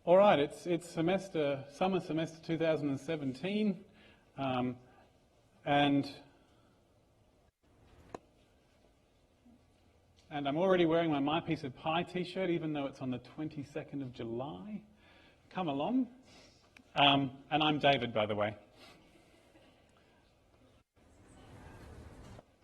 All right, it's summer semester 2017, and I'm already wearing my Piece of Pie t-shirt, even though it's on the 22nd of July. Come along. And I'm David, by the way.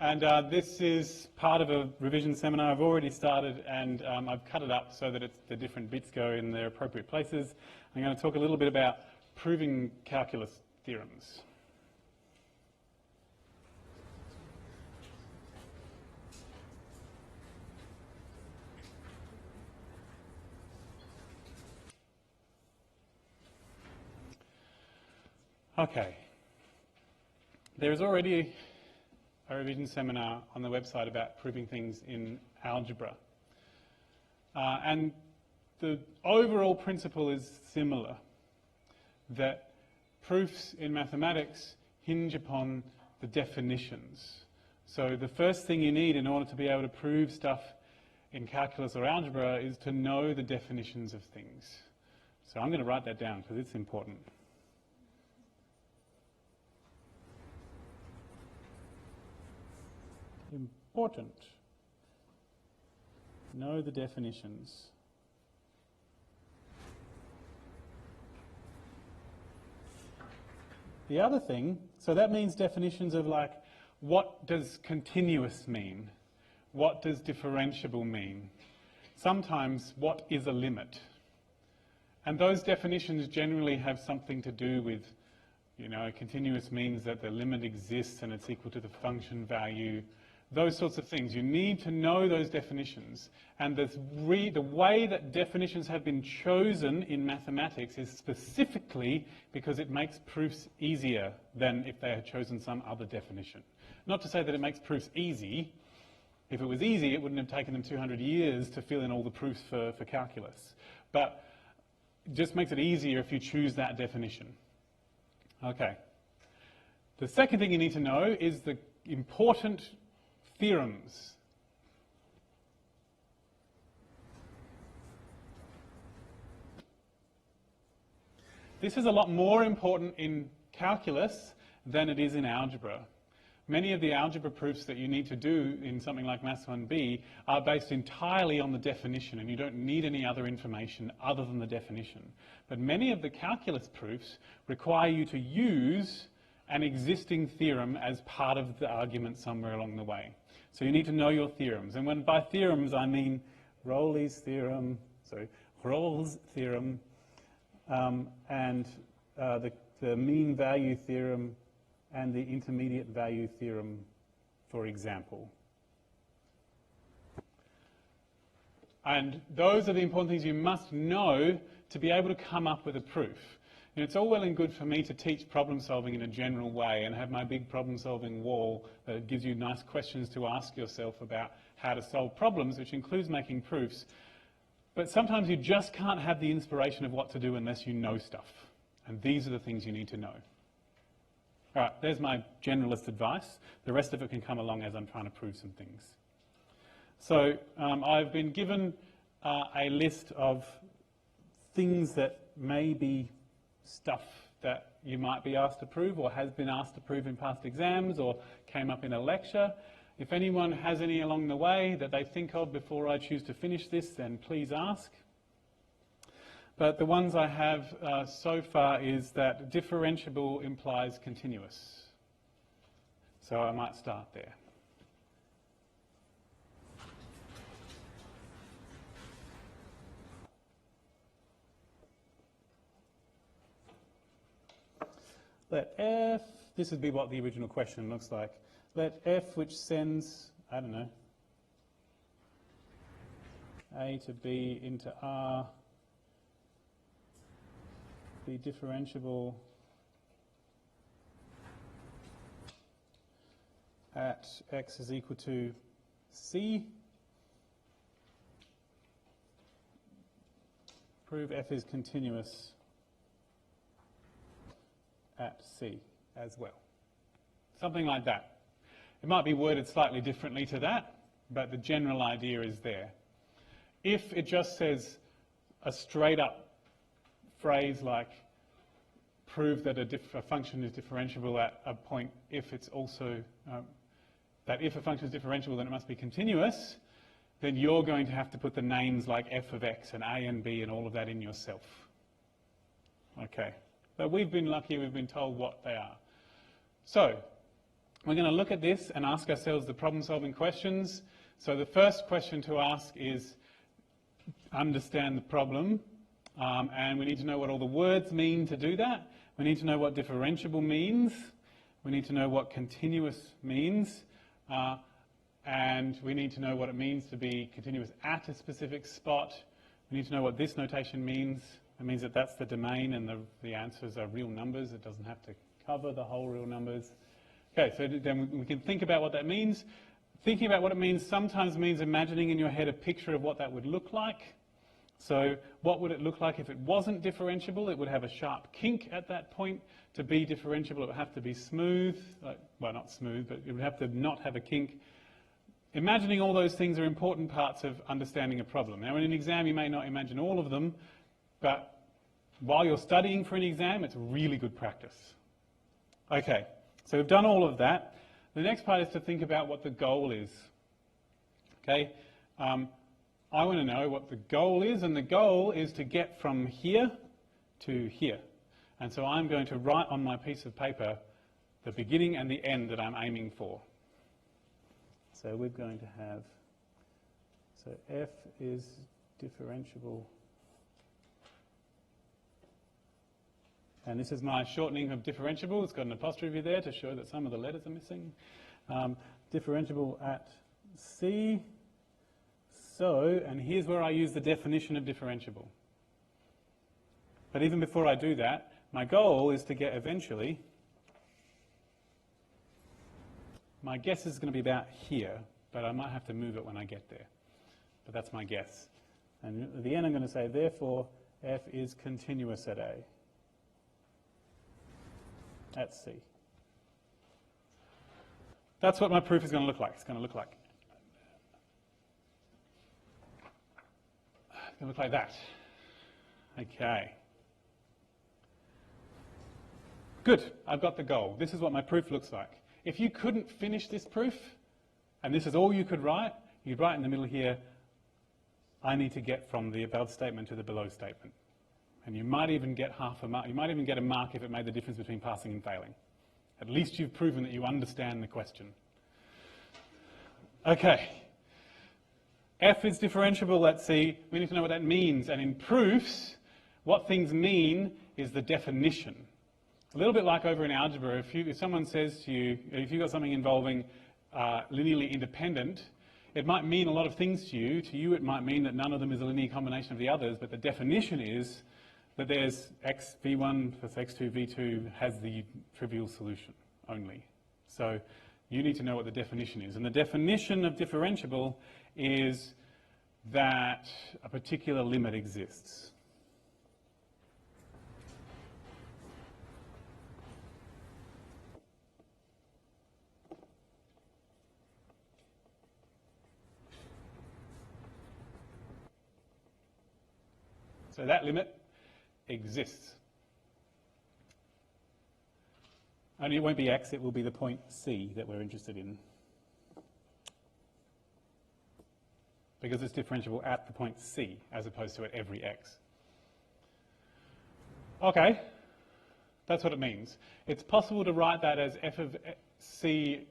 And this is part of a revision seminar I've already started, and I've cut it up so that the different bits go in their appropriate places. I'm going to talk a little bit about proving calculus theorems. Okay. There is already a revision seminar on the website about proving things in algebra. And the overall principle is similar, that proofs in mathematics hinge upon the definitions. So the first thing you need in order to be able to prove stuff in calculus or algebra is to know the definitions of things. So I'm going to write that down because it's important. Important. Know the definitions. The other thing, so that means definitions of like, what does continuous mean? What does differentiable mean? Sometimes, what is a limit? And those definitions generally have something to do with, continuous means that the limit exists and it's equal to the function value. Those sorts of things. You need to know those definitions. And the way that definitions have been chosen in mathematics is specifically because it makes proofs easier than if they had chosen some other definition. Not to say that it makes proofs easy. If it was easy, it wouldn't have taken them 200 years to fill in all the proofs for calculus. But it just makes it easier if you choose that definition. Okay. The second thing you need to know is the important theorems. This is a lot more important in calculus than it is in algebra. Many of the algebra proofs that you need to do in something like Maths 1B are based entirely on the definition, and you don't need any other information other than the definition. But many of the calculus proofs require you to use an existing theorem as part of the argument somewhere along the way. So you need to know your theorems. And when by theorems I mean Rolle's theorem, and the mean value theorem and the intermediate value theorem, for example. And those are the important things you must know to be able to come up with a proof. It's all well and good for me to teach problem solving in a general way and have my big problem solving wall that gives you nice questions to ask yourself about how to solve problems, which includes making proofs. But sometimes you just can't have the inspiration of what to do unless you know stuff. And these are the things you need to know. All right, there's my generalist advice. The rest of it can come along as I'm trying to prove some things. So I've been given a list of things that may be stuff that you might be asked to prove or has been asked to prove in past exams or came up in a lecture. If anyone has any along the way that they think of before I choose to finish this, then please ask. But the ones I have so far is that differentiable implies continuous. So I might start there. Let f, this would be what the original question looks like. Let f, which sends, I don't know, a to b into r, be differentiable at x is equal to c. Prove f is continuous at C as well. Something like that. It might be worded slightly differently to that, but the general idea is there. If it just says a straight up phrase like prove that a function is differentiable at a point if it's also, that if a function is differentiable then it must be continuous, then you're going to have to put the names like f of x and a and b and all of that in yourself. Okay, but we've been lucky, we've been told what they are. So, we're going to look at this and ask ourselves the problem-solving questions. So the first question to ask is understand the problem, and we need to know what all the words mean to do that. We need to know what differentiable means. We need to know what continuous means. And we need to know what it means to be continuous at a specific spot. We need to know what this notation means. It means that that's the domain and the answers are real numbers. It doesn't have to cover the whole real numbers. Okay, so then we can think about what that means. Thinking about what it means sometimes means imagining in your head a picture of what that would look like. So what would it look like if it wasn't differentiable? It would have a sharp kink at that point. To be differentiable, it would have to be smooth. Well, not smooth, but it would have to not have a kink. Imagining all those things are important parts of understanding a problem. Now, in an exam, you may not imagine all of them, but while you're studying for an exam, it's really good practice. Okay, so we've done all of that. The next part is to think about what the goal is. Okay, I want to know what the goal is, and the goal is to get from here to here. And so I'm going to write on my piece of paper the beginning and the end that I'm aiming for. So we're going to have, so f is differentiable. And this is my shortening of differentiable. It's got an apostrophe there to show that some of the letters are missing. Differentiable at C. So, and here's where I use the definition of differentiable. But even before I do that, my goal is to get eventually, my guess is going to be about here, but I might have to move it when I get there. But that's my guess. And at the end I'm going to say, therefore, f is continuous at A. At C. That's what my proof is going to look like. It's going to look like that. Okay. Good. I've got the goal. This is what my proof looks like. If you couldn't finish this proof, and this is all you could write, you'd write in the middle here, I need to get from the above statement to the below statement. And you might even get half a mark. You might even get a mark if it made the difference between passing and failing. At least you've proven that you understand the question. Okay. F is differentiable at C. We need to know what that means. And in proofs, what things mean is the definition. A little bit like over in algebra, if someone says to you, if you've got something involving linearly independent, it might mean a lot of things to you. To you, it might mean that none of them is a linear combination of the others, but the definition is that there's x v1 plus x2 v2 has the trivial solution only. So you need to know what the definition is. And the definition of differentiable is that a particular limit exists. So that limit exists. Only it won't be x, it will be the point C that we're interested in. Because it's differentiable at the point C as opposed to at every x. Okay, that's what it means. It's possible to write that as f of c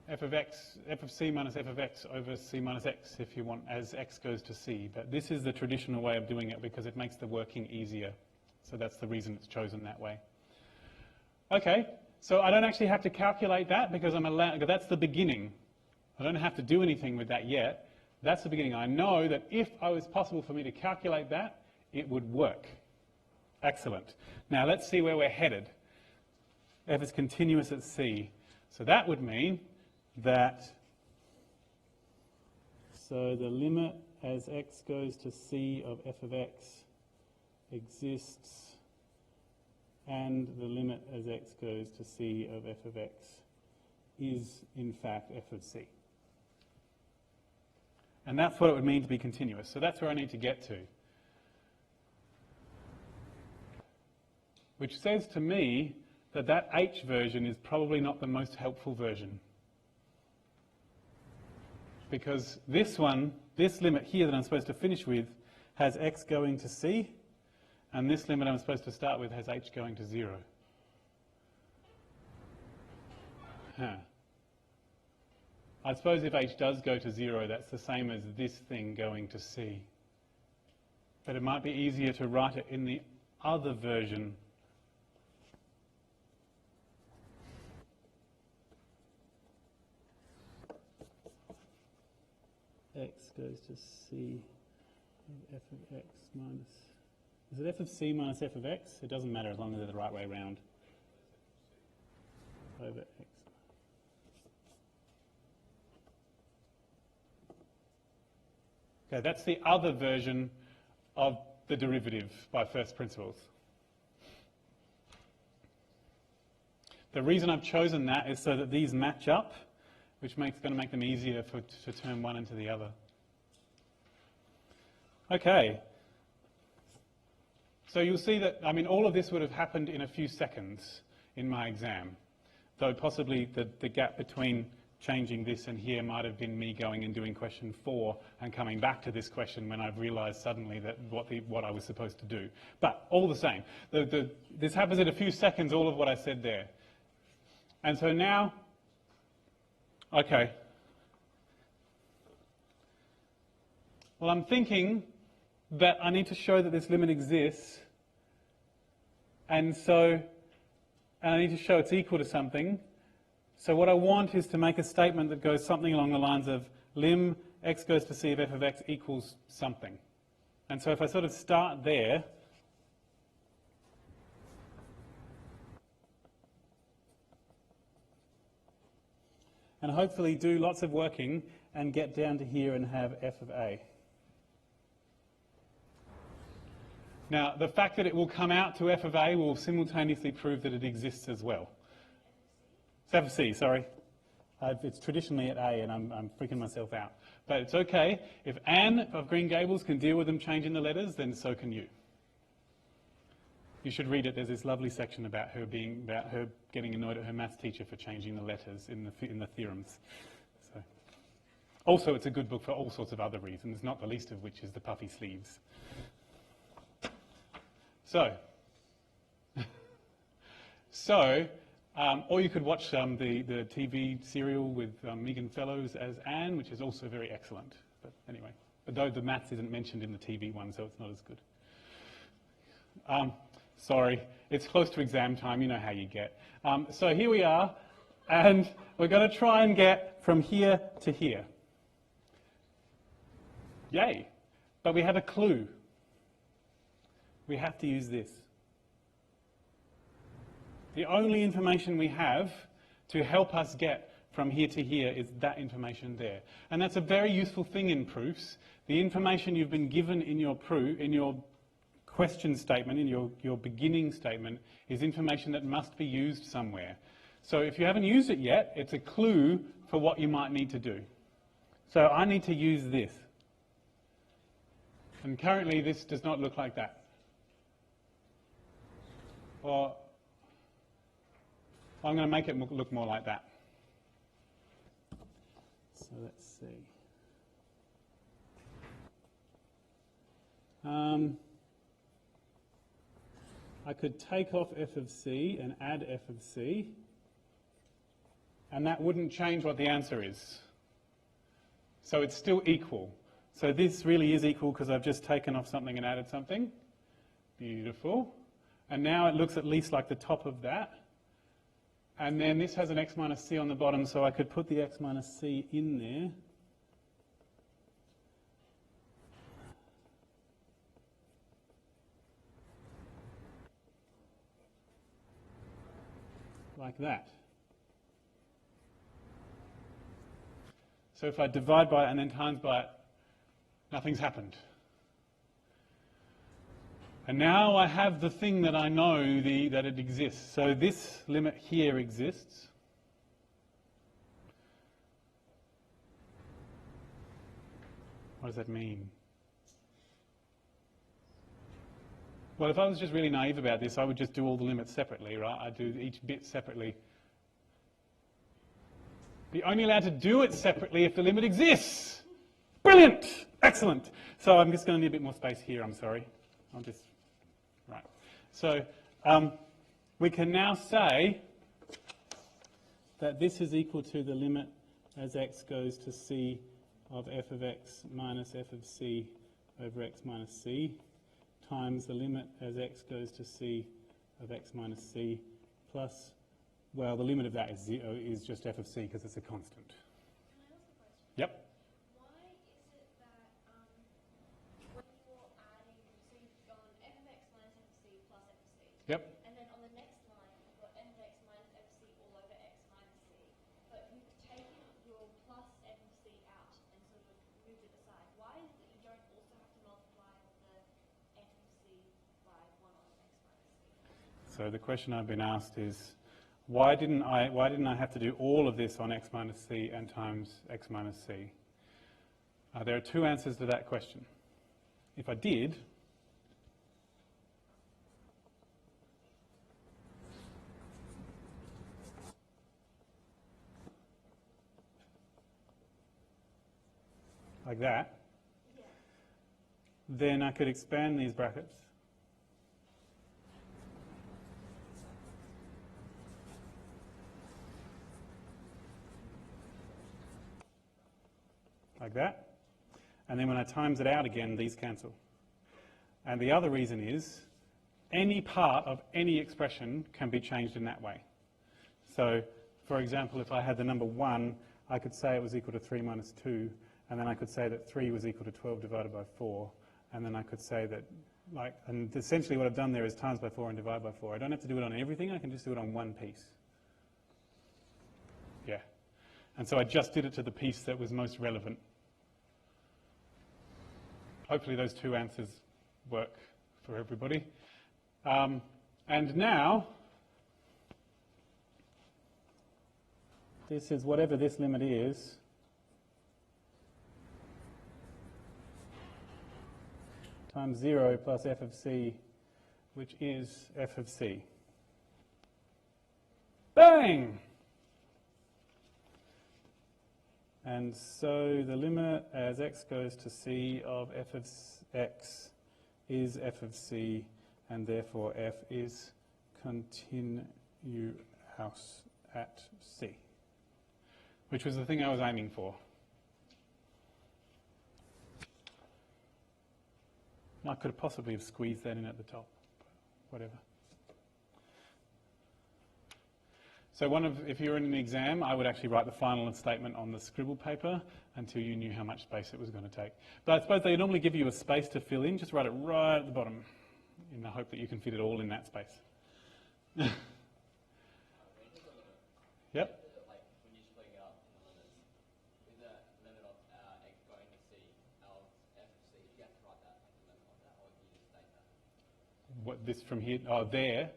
f of c minus f of x over c minus x if you want, as x goes to c. But this is the traditional way of doing it because it makes the working easier. So that's the reason it's chosen that way. Okay, so I don't actually have to calculate that because I'm allowed, that's the beginning. I don't have to do anything with that yet. That's the beginning. I know that if it was possible for me to calculate that, it would work. Excellent. Now let's see where we're headed. F is continuous at c. So that would mean that, so the limit as x goes to c of f of x exists, and the limit as x goes to c of f of x is in fact f of c. And that's what it would mean to be continuous. So that's where I need to get to. Which says to me that that H version is probably not the most helpful version. Because this one, this limit here that I'm supposed to finish with, has x going to c, and this limit I'm supposed to start with has h going to 0. I suppose if h does go to 0, that's the same as this thing going to c. But it might be easier to write it in the other version. X goes to c of f of x minus... Is it f of c minus f of x? It doesn't matter as long as they're the right way around. Over x. Okay, that's the other version of the derivative by first principles. The reason I've chosen that is so that these match up, which going to make them easier to turn one into the other. Okay. So you'll see that, I mean, all of this would have happened in a few seconds in my exam, though possibly the gap between changing this and here might have been me going and doing question 4 and coming back to this question when I've realised suddenly that what I was supposed to do. But all the same, this happens in a few seconds, all of what I said there. And so now, okay. Well, I'm thinking that I need to show that this limit exists, and I need to show it's equal to something. So what I want is to make a statement that goes something along the lines of lim x goes to c of f of x equals something. And so if I sort of start there, and hopefully do lots of working and get down to here and have f of a. Now, the fact that it will come out to f of a will simultaneously prove that it exists as well. It's f of c, sorry. It's traditionally at a, and I'm freaking myself out. But it's okay. If Anne of Green Gables can deal with them changing the letters, then so can you. You should read it. There's this lovely section about her getting annoyed at her maths teacher for changing the letters in the theorems. So. Also, it's a good book for all sorts of other reasons, not the least of which is the puffy sleeves. Or you could watch the TV serial with Megan Fellows as Anne, which is also very excellent. But anyway, though the maths isn't mentioned in the TV one, so it's not as good. Sorry, it's close to exam time, you know how you get. So here we are, and we're going to try and get from here to here. Yay! But we have a clue. We have to use this. The only information we have to help us get from here to here is that information there. And that's a very useful thing in proofs. The information you've been given in your proof, in your question statement, in your beginning statement, is information that must be used somewhere. So if you haven't used it yet, it's a clue for what you might need to do. So I need to use this. And currently this does not look like that. Or I'm going to make it look more like that. So let's see. I could take off f of c and add f of c, and that wouldn't change what the answer is. So it's still equal. So this really is equal because I've just taken off something and added something. Beautiful. And now it looks at least like the top of that. And then this has an x minus c on the bottom, so I could put the x minus c in there. Like that. So if I divide by it and then times by it, nothing's happened. And now I have the thing that I know that it exists. So this limit here exists. What does that mean? Well, if I was just really naive about this, I would just do all the limits separately, right? I'd do each bit separately. Be only allowed to do it separately if the limit exists. Brilliant! Excellent. So I'm just going to need a bit more space here, I'm sorry. I'll just... Right. So we can now say that this is equal to the limit as x goes to c of f of x minus f of c over x minus c times the limit as x goes to c of x minus c plus, well, the limit of that is just f of c because it's a constant. Can I ask a question? Yep. Why is it that when you're adding, so you've gone f of x minus f of c plus f of c, Yep. and then on the next line you've got f of x minus f of c all over x minus c, but you've taken your plus f of c out and sort of moved it aside. Why is it that you don't also have to multiply the f of c by 1 on x minus c? So the question I've been asked is, why didn't I have to do all of this on x minus c and times x minus c? There are two answers to that question. If I did, like that, Yeah. then I could expand these brackets. Like that. And then when I times it out again, these cancel. And the other reason is any part of any expression can be changed in that way. So, for example, if I had the number 1, I could say it was equal to 3 minus 2, and then I could say that 3 was equal to 12 divided by 4, and then I could say that, and essentially what I've done there is times by 4 and divide by 4. I don't have to do it on everything, I can just do it on one piece. Yeah. And so I just did it to the piece that was most relevant. Hopefully those two answers work for everybody. And now, this is whatever this limit is, times 0 plus f of c, which is f of c. Bang! And so the limit as x goes to c of f of x is f of c, and therefore f is continuous at c, which was the thing I was aiming for. I could have possibly have squeezed that in at the top, but whatever. So if you were in an exam, I would actually write the final statement on the scribble paper until you knew how much space it was going to take. But I suppose they normally give you a space to fill in. Just write it right at the bottom in the hope that you can fit it all in that space. Yep. Like when you're splitting it up in the limits, with the limit of x going to c of f of c, you have to write that like the limit of that, or can you just state that? What, this from here? Oh, there.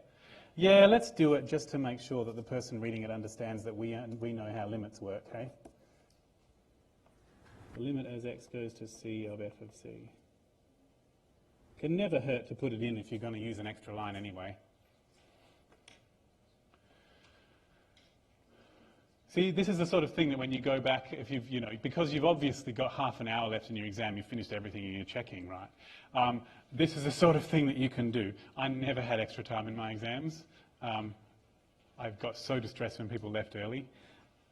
Yeah, let's do it just to make sure that the person reading it understands that we know how limits work, okay? The limit as x goes to c of f of c. Can never hurt to put it in if you're going to use an extra line anyway. See, this is the sort of thing that when you go back, if you've, because you've obviously got half an hour left in your exam, you've finished everything and you're checking, right? This is the sort of thing that you can do. I never had extra time in my exams. I got so distressed when people left early.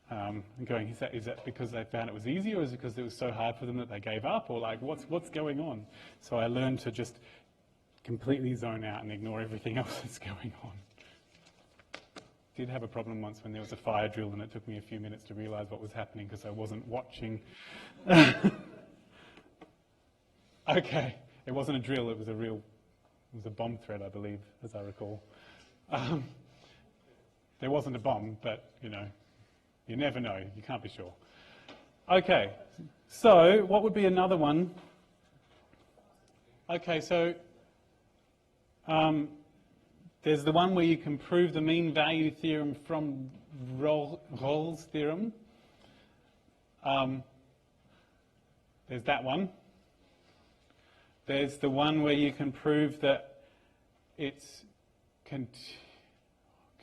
And going, is that because they found it was easy, or is it because it was so hard for them that they gave up, or like, what's going on? So I learned to just completely zone out and ignore everything else that's going on. Did have a problem once when there was a fire drill and it took me a few minutes to realise what was happening because I wasn't watching. Okay, it wasn't a drill, it was a bomb threat, I believe, as I recall. There wasn't a bomb, but, you never know, you can't be sure. Okay, so what would be another one? Okay, so there's the one where you can prove the mean value theorem from Rolle's theorem. There's that one. There's the one where you can prove that it's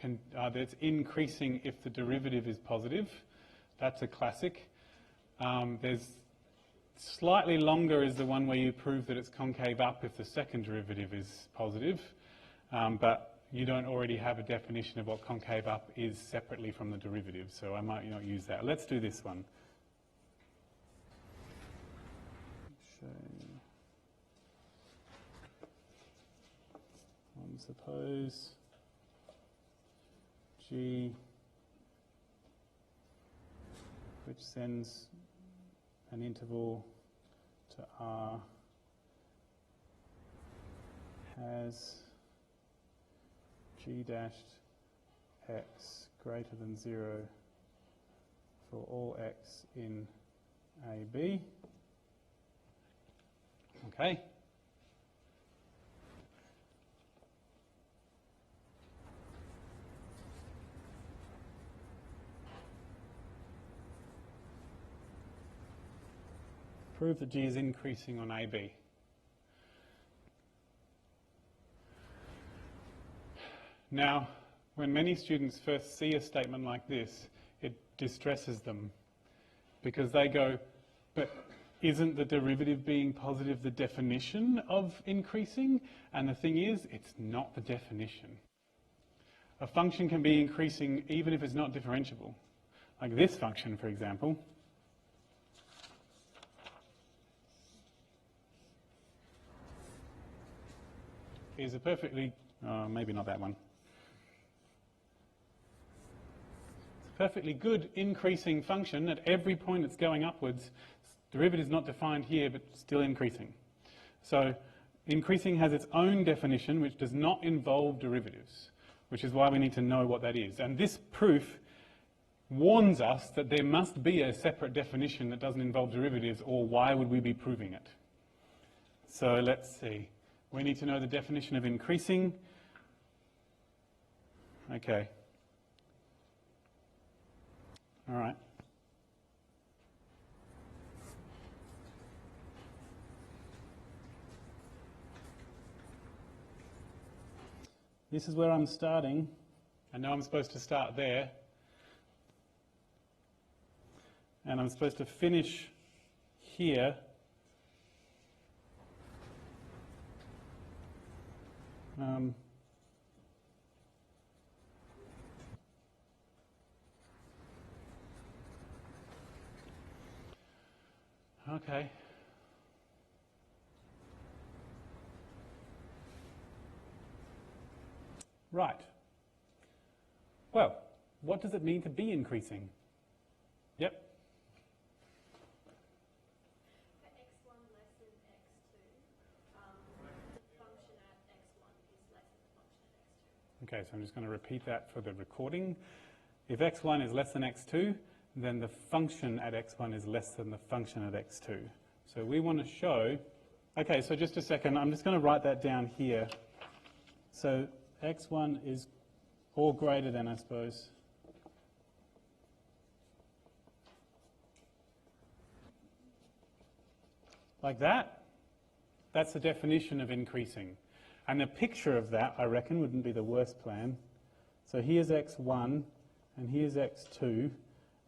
it's increasing if the derivative is positive. That's a classic. There's slightly longer is the one where you prove that it's concave up if the second derivative is positive, but you don't already have a definition of what concave up is separately from the derivative, so I might not use that. Let's do this one. Suppose G, which sends an interval to R, has G dashed X greater than 0 for all X in AB. Okay. Prove that G is increasing on AB. Now, when many students first see a statement like this, it distresses them because they go, but isn't the derivative being positive the definition of increasing? And the thing is, it's not the definition. A function can be increasing even if it's not differentiable. Like this function, for example. Is a perfectly, maybe not that one. It's a perfectly good increasing function. At every point it's going upwards. Derivative is not defined here, but still increasing. So increasing has its own definition, which does not involve derivatives, which is why we need to know what that is. And this proof warns us that there must be a separate definition that doesn't involve derivatives, or why would we be proving it? So let's see. We need to know the definition of increasing. Okay. All right. This is where I'm starting. I know I'm supposed to start there. And I'm supposed to finish here. Okay. Right. Well, what does it mean to be increasing? Yep. For x1 less than x2, the function at x1 is less than the function at x2. Okay, so I'm just going to repeat that for the recording. If x1 is less than x2, then the function at x1 is less than the function at x2. So we want to show, okay, so just a second, I'm just going to write that down here. So x1 is or greater than, I suppose. Like that. That's the definition of increasing. And a picture of that, I reckon, wouldn't be the worst plan. So here's x1 and here's x2,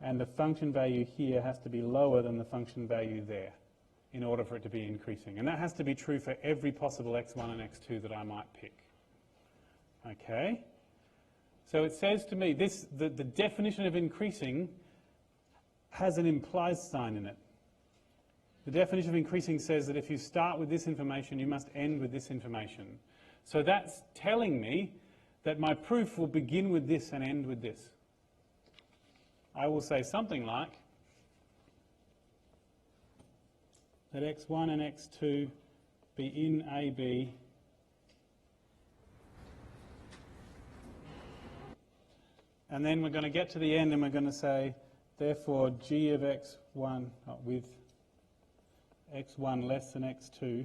and the function value here has to be lower than the function value there in order for it to be increasing. And that has to be true for every possible x1 and x2 that I might pick. Okay? So it says to me, the definition of increasing has an implies sign in it. The definition of increasing says that if you start with this information, you must end with this information. So that's telling me that my proof will begin with this and end with this. I will say something like that x1 and x2 be in AB and then we're going to get to the end and we're going to say therefore g of x1 with x1 less than x2,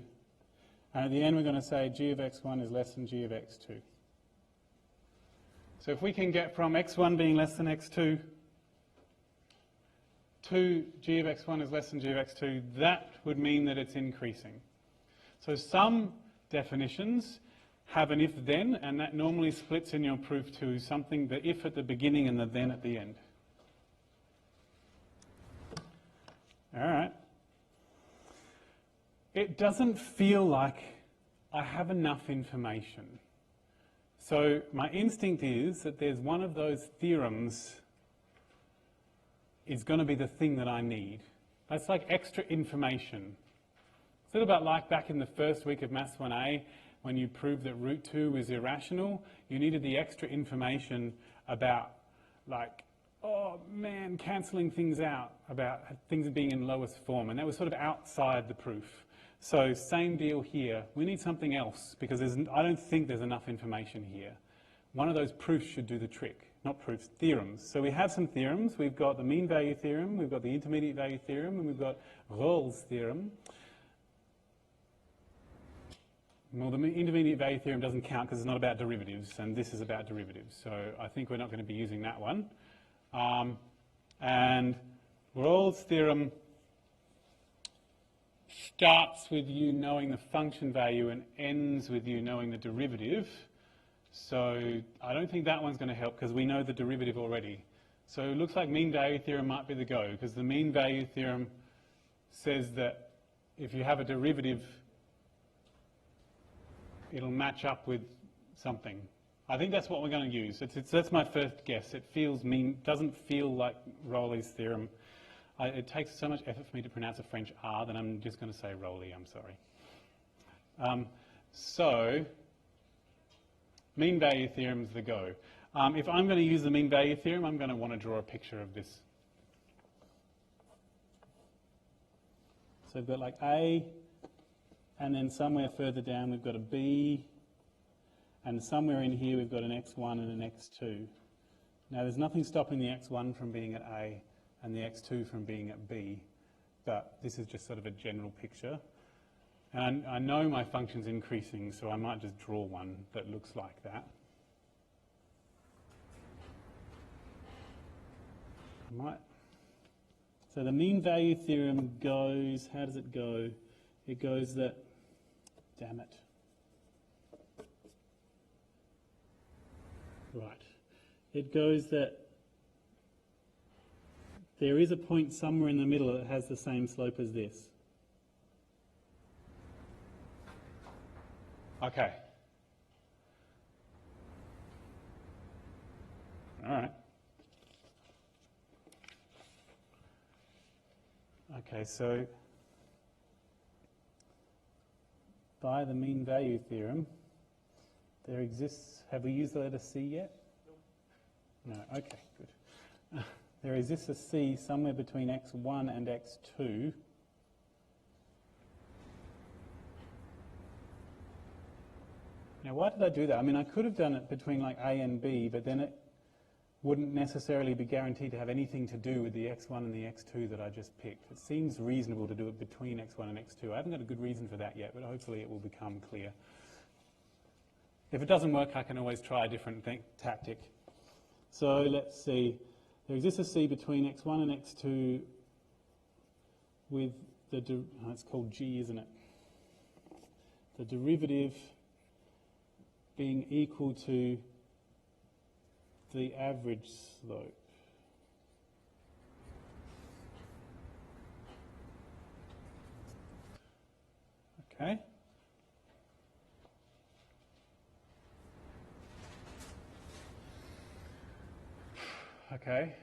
and at the end we're going to say g of x1 is less than g of x2. So if we can get from x1 being less than x2 to g of x1 is less than g of x2, that would mean that it's increasing. So some definitions have an if-then, and that normally splits in your proof to something, the if at the beginning and the then at the end. All right. It doesn't feel like I have enough information. So my instinct is that there's one of those theorems is going to be the thing that I need. That's like extra information. It's a little bit like back in the first week of Maths 1A when you proved that root 2 is irrational. You needed the extra information about, like, oh man, cancelling things out, about things being in lowest form, and that was sort of outside the proof. So same deal here. We need something else because I don't think there's enough information here. One of those proofs should do the trick. Not proofs, theorems. So we have some theorems. We've got the mean value theorem, we've got the intermediate value theorem, and we've got Rolle's theorem. Well, the intermediate value theorem doesn't count because it's not about derivatives, and this is about derivatives. So I think we're not going to be using that one. And Rolle's theorem starts with you knowing the function value and ends with you knowing the derivative. So I don't think that one's going to help because we know the derivative already. So it looks like mean value theorem might be the go because the mean value theorem says that if you have a derivative, it'll match up with something. I think that's what we're going to use. That's my first guess. It doesn't feel like Rolle's theorem. It takes so much effort for me to pronounce a French R that I'm just going to say Rolle, I'm sorry. So, mean value theorem's the go. If I'm going to use the mean value theorem, I'm going to want to draw a picture of this. So we've got like A, and then somewhere further down we've got a B, and somewhere in here we've got an x1 and an x2. Now there's nothing stopping the x1 from being at A and the x2 from being at B, but this is just sort of a general picture. And I know my function's increasing, so I might just draw one that looks like that. So the mean value theorem goes, how does it go? It goes that, damn it. Right. It goes that there is a point somewhere in the middle that has the same slope as this. Okay. All right. Okay, so by the mean value theorem, there exists, have we used the letter C yet? No, okay, good. There exists a C somewhere between x1 and x2. Now, why did I do that? I mean, I could have done it between like A and B, but then it wouldn't necessarily be guaranteed to have anything to do with the x1 and the x2 that I just picked. It seems reasonable to do it between x1 and x2. I haven't got a good reason for that yet, but hopefully it will become clear. If it doesn't work, I can always try a different tactic. So let's see. There exists a C between x1 and x2 with the, it's called G, isn't it? The derivative being equal to the average slope. Okay. Okay.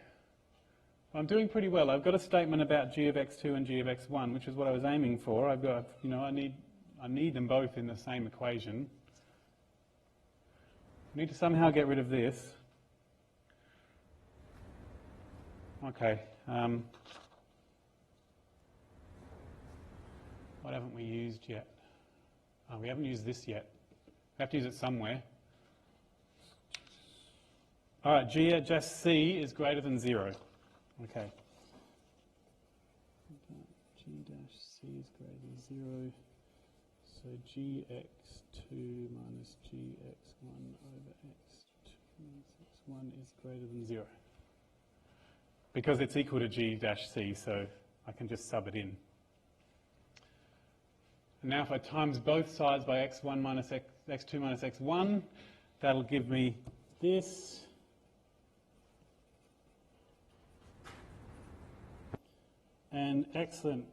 Well, I'm doing pretty well. I've got a statement about g of x2 and g of x1, which is what I was aiming for. I've got, I need them both in the same equation. I need to somehow get rid of this. Okay. What haven't we used yet? Oh, we haven't used this yet. We have to use it somewhere. All right, G at just C is greater than 0. Okay. G dash C is greater than 0. So Gx2 minus Gx1 over x1 is greater than 0. Because it's equal to G dash C, so I can just sub it in. Now if I times both sides by x1 minus x2 minus x1, that'll give me this. And excellent.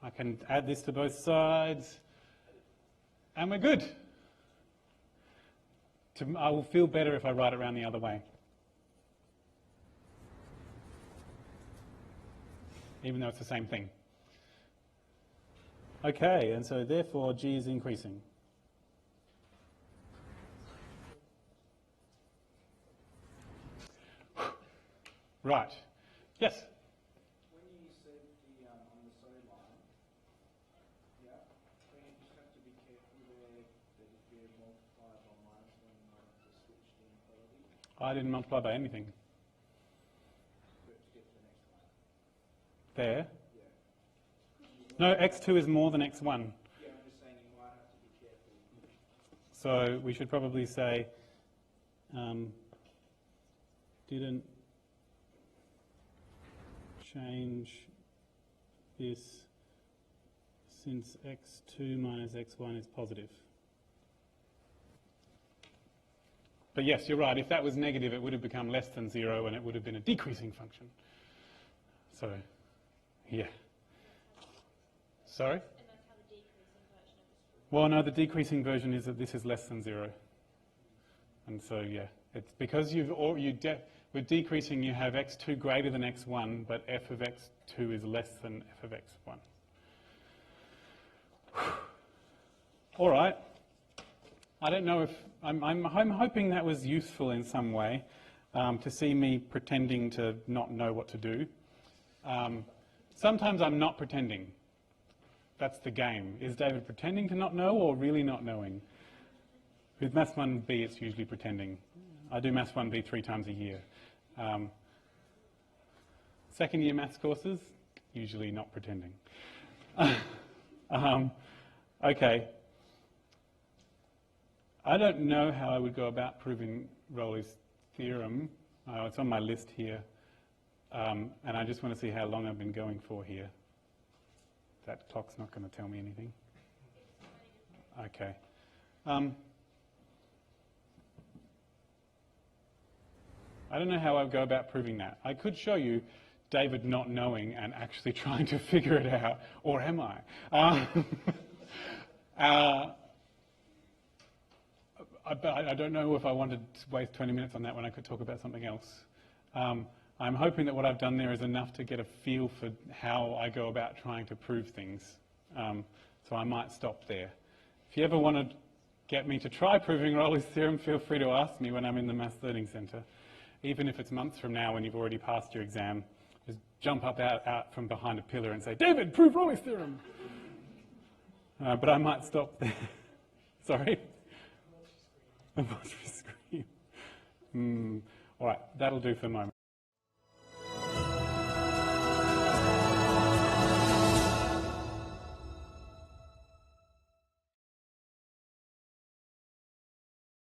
I can add this to both sides, and we're good. I will feel better if I write it around the other way. Even though it's the same thing. Okay, and so therefore G is increasing. Right. Yes? When you said on the so line, yeah, then you just have to be careful there that if you multiply by minus 1, you might have to switch the inequality I didn't multiply by anything. to get to the next one. There. Yeah. No, x2 is more than x1. Yeah, I'm just saying you might have to be careful. So we should probably say didn't change this since x2 minus x1 is positive. But yes, you're right. If that was negative, it would have become less than 0 and it would have been a decreasing function. So, yeah. Sorry? And that's how the decreasing version of this. Well, no, the decreasing version is that this is less than 0. And so, yeah, it's because with decreasing you have x2 greater than x1, but f of x2 is less than f of x1. All right. I don't know if, I'm hoping that was useful in some way, to see me pretending to not know what to do. Sometimes I'm not pretending. That's the game. Is David pretending to not know or really not knowing? With Maths 1B, it's usually pretending. I do Maths 1B 3 times a year. Second year maths courses, usually not pretending. Okay. I don't know how I would go about proving Rolle's theorem. It's on my list here. And I just want to see how long I've been going for here. That clock's not going to tell me anything. Okay. I don't know how I would go about proving that. I could show you David not knowing and actually trying to figure it out, or am I? I don't know if I wanted to waste 20 minutes on that when I could talk about something else. I'm hoping that what I've done there is enough to get a feel for how I go about trying to prove things. So I might stop there. If you ever want to get me to try proving Rolle's theorem, feel free to ask me when I'm in the Maths Learning Centre. Even if it's months from now when you've already passed your exam, just jump up out from behind a pillar and say, David, prove Rolle's theorem. But I might stop there. Sorry? A scream. All right, that'll do for the moment.